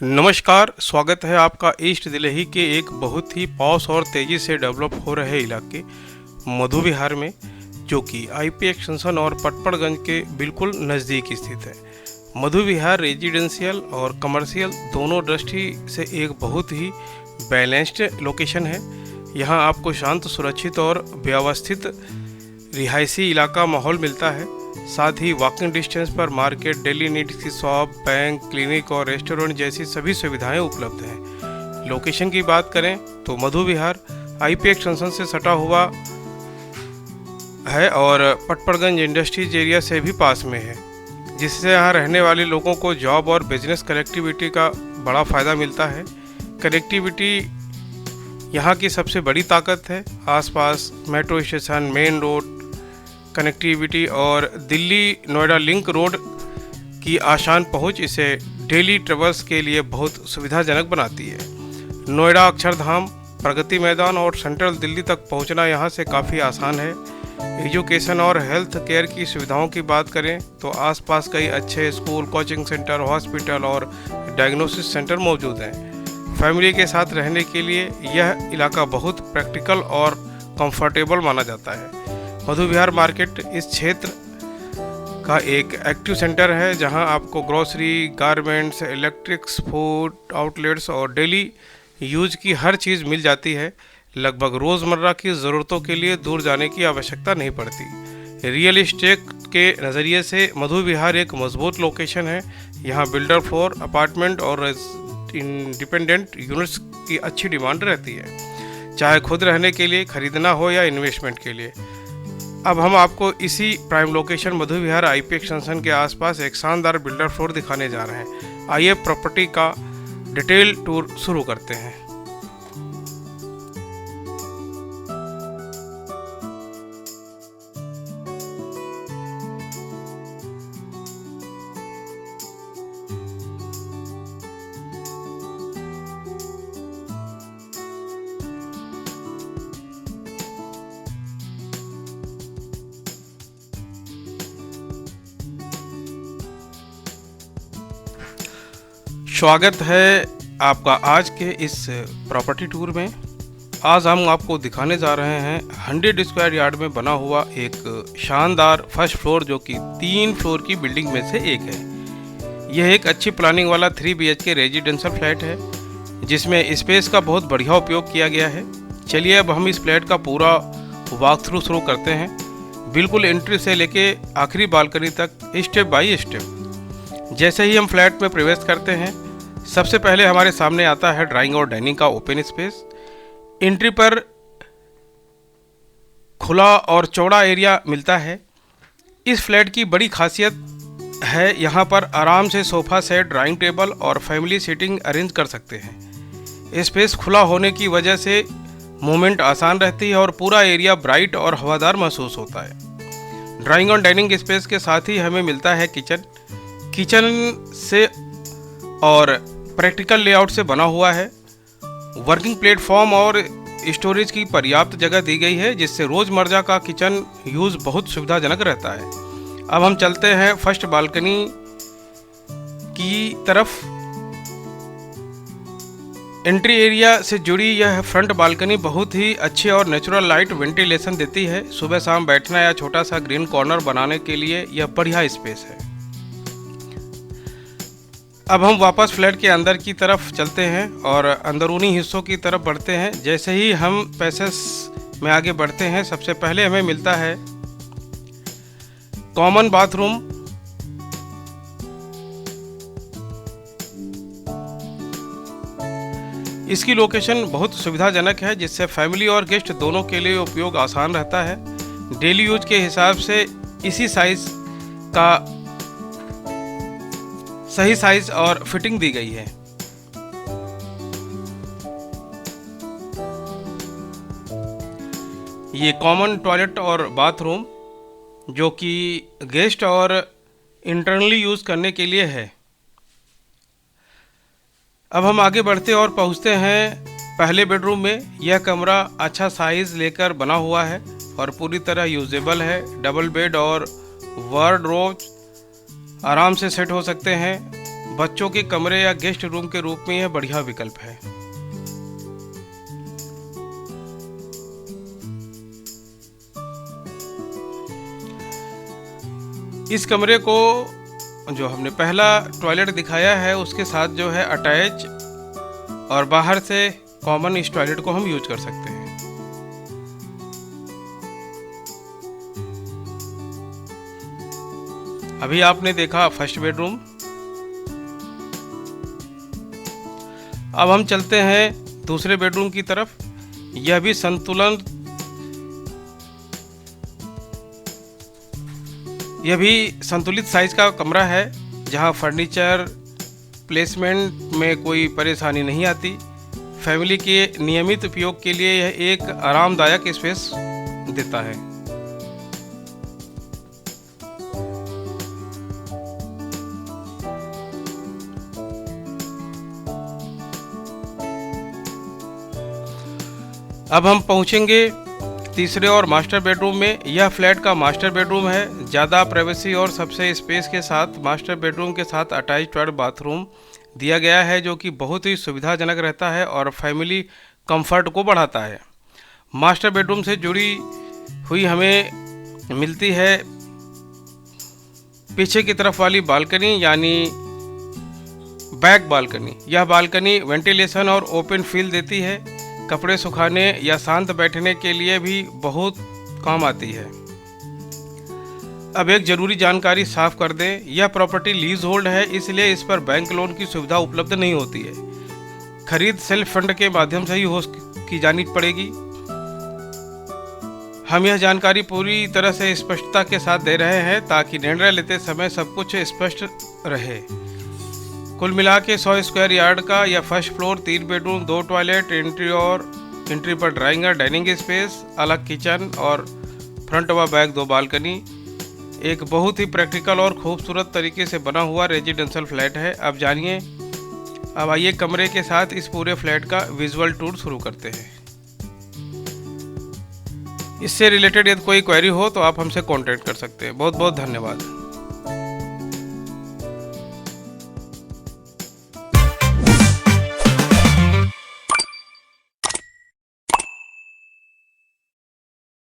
नमस्कार, स्वागत है आपका ईस्ट दिल्ली के एक बहुत ही पॉश और तेज़ी से डेवलप हो रहे इलाके मधु विहार में, जो कि आईपी एक्सटेंशन और पटपड़गंज के बिल्कुल नज़दीक स्थित है। मधु विहार रेजिडेंशियल और कमर्शियल दोनों दृष्टि से एक बहुत ही बैलेंस्ड लोकेशन है। यहाँ आपको शांत, सुरक्षित और व्यवस्थित रिहायशी इलाका माहौल मिलता है। साथ ही वॉकिंग डिस्टेंस पर मार्केट, डेली नीड्स की शॉप, बैंक, क्लिनिक और रेस्टोरेंट जैसी सभी सुविधाएं उपलब्ध हैं। लोकेशन की बात करें तो मधु विहार आईपी एक्सटेंशन से सटा हुआ है और पटपड़गंज इंडस्ट्रीज एरिया से भी पास में है, जिससे यहाँ रहने वाले लोगों को जॉब और बिजनेस कनेक्टिविटी का बड़ा फ़ायदा मिलता है। कनेक्टिविटी यहाँ की सबसे बड़ी ताकत है। आसपास metro station, main road connectivity और दिल्ली नोएडा लिंक रोड की आसान पहुंच इसे डेली ट्रेवल्स के लिए बहुत सुविधाजनक बनाती है। नोएडा, अक्षरधाम, प्रगति मैदान और सेंट्रल दिल्ली तक पहुंचना यहां से काफ़ी आसान है। एजुकेशन और हेल्थ केयर की सुविधाओं की बात करें तो आसपास कई अच्छे स्कूल, कोचिंग सेंटर, हॉस्पिटल और डायग्नोसिस सेंटर मौजूद हैं। फैमिली के साथ रहने के लिए यह इलाका बहुत प्रैक्टिकल और कंफर्टेबल माना जाता है। मधु विहार मार्केट इस क्षेत्र का एक एक्टिव सेंटर है, जहां आपको grocery, garments, electrics, food outlets और डेली यूज की हर चीज़ मिल जाती है। लगभग रोज़मर्रा की ज़रूरतों के लिए दूर जाने की आवश्यकता नहीं पड़ती। रियल एस्टेट के नज़रिए से मधु विहार एक मजबूत लोकेशन है। यहाँ बिल्डर फ्लोर, अपार्टमेंट और इंडिपेंडेंट यूनिट्स की अच्छी डिमांड रहती है, चाहे खुद रहने के लिए, खरीदना हो या इन्वेस्टमेंट के लिए। अब हम आपको इसी प्राइम लोकेशन मधु विहार आईपी एक्सटेंशन के आसपास एक शानदार बिल्डर फ्लोर दिखाने जा रहे हैं। आइए प्रॉपर्टी का डिटेल टूर शुरू करते हैं। स्वागत है आपका आज के इस प्रॉपर्टी टूर में। आज हम आपको दिखाने जा रहे हैं 100 स्क्वायर यार्ड में बना हुआ एक शानदार फर्स्ट फ्लोर, जो कि 3 फ्लोर की बिल्डिंग में से एक है। यह एक अच्छी प्लानिंग वाला 3 BHK रेजिडेंशियल फ्लैट है, जिसमें स्पेस का बहुत बढ़िया उपयोग किया गया है। चलिए अब हम इस फ्लैट का पूरा वॉक थ्रू शुरू करते हैं, बिल्कुल एंट्री से लेके आखिरी बालकनी तक, स्टेप बाय स्टेप। जैसे ही हम फ्लैट में प्रवेश करते हैं, सबसे पहले हमारे सामने आता है ड्राइंग और डाइनिंग का ओपन स्पेस। एंट्री पर खुला और चौड़ा एरिया मिलता है। इस फ्लैट की बड़ी खासियत है, यहाँ पर आराम से सोफा सेट, ड्राइंग टेबल और फैमिली सीटिंग अरेंज कर सकते हैं। स्पेस खुला होने की वजह से मूवमेंट आसान रहती है और पूरा एरिया ब्राइट और हवादार महसूस होता है। ड्राइंग और डाइनिंग स्पेस के साथ ही हमें मिलता है किचन से और प्रैक्टिकल लेआउट से बना हुआ है। वर्किंग प्लेटफॉर्म और स्टोरेज की पर्याप्त जगह दी गई है, जिससे रोज़मर्रा का किचन यूज़ बहुत सुविधाजनक रहता है। अब हम चलते हैं फर्स्ट बालकनी की तरफ। एंट्री एरिया से जुड़ी यह फ्रंट बालकनी बहुत ही अच्छी और नेचुरल लाइट वेंटिलेशन देती है। सुबह शाम बैठना या छोटा सा ग्रीन कॉर्नर बनाने के लिए यह बढ़िया स्पेस है। अब हम वापस फ्लैट के अंदर की तरफ चलते हैं और अंदरूनी हिस्सों की तरफ बढ़ते हैं। जैसे ही हम पैसेज में आगे बढ़ते हैं, सबसे पहले हमें मिलता है कॉमन बाथरूम। इसकी लोकेशन बहुत सुविधाजनक है, जिससे फैमिली और गेस्ट दोनों के लिए उपयोग आसान रहता है। डेली यूज के हिसाब से इसी साइज का सही साइज और फिटिंग दी गई है। ये कॉमन टॉयलेट और बाथरूम, जो कि गेस्ट और इंटरनली यूज करने के लिए है। अब हम आगे बढ़ते और पहुंचते हैं पहले बेडरूम में। यह कमरा अच्छा साइज लेकर बना हुआ है और पूरी तरह यूजेबल है। डबल बेड और वार्डरोब आराम से सेट हो सकते हैं। बच्चों के कमरे या गेस्ट रूम के रूप में यह बढ़िया विकल्प है। इस कमरे को जो हमने पहला टॉयलेट दिखाया है उसके साथ जो है अटैच और बाहर से कॉमन इस टॉयलेट को हम यूज कर सकते हैं। अभी आपने देखा फर्स्ट बेडरूम। अब हम चलते हैं दूसरे बेडरूम की तरफ। यह भी संतुलित साइज का कमरा है, जहां फर्नीचर प्लेसमेंट में कोई परेशानी नहीं आती। फैमिली के नियमित उपयोग के लिए यह एक आरामदायक स्पेस देता है। अब हम पहुंचेंगे तीसरे और मास्टर बेडरूम में। यह फ्लैट का मास्टर बेडरूम है। ज़्यादा प्राइवेसी और सबसे स्पेस के साथ मास्टर बेडरूम के साथ अटैच टॉयलेट बाथरूम दिया गया है, जो कि बहुत ही सुविधाजनक रहता है और फैमिली कंफर्ट को बढ़ाता है। मास्टर बेडरूम से जुड़ी हुई हमें मिलती है पीछे की तरफ वाली बालकनी, यानी बैक बालकनी। यह बालकनी वेंटिलेशन और ओपन फील देती है। कपड़े सुखाने या शांत बैठने के लिए भी बहुत काम आती है। अब एक जरूरी जानकारी साफ कर दें, यह प्रॉपर्टी लीज होल्ड है, इसलिए इस पर बैंक लोन की सुविधा उपलब्ध नहीं होती है। खरीद सेल्फ फंड के माध्यम से ही की जानी पड़ेगी। हम यह जानकारी पूरी तरह से स्पष्टता के साथ दे रहे हैं ताकि निर्णय लेते समय सब कुछ स्पष्ट रहे। कुल मिला के 100 स्क्वायर यार्ड का यह first floor 3 bedroom 2 toilet, entry पर ड्राइंग और डाइनिंग स्पेस, अलग किचन और फ्रंट व बैक 2 बालकनी, एक बहुत ही प्रैक्टिकल और खूबसूरत तरीके से बना हुआ रेजिडेंशियल फ्लैट है। अब आइए कमरे के साथ इस पूरे फ्लैट का विजुअल टूर शुरू करते हैं। इससे रिलेटेड यदि कोई क्वेरी हो तो आप हमसे कांटेक्ट कर सकते हैं। बहुत बहुत धन्यवाद।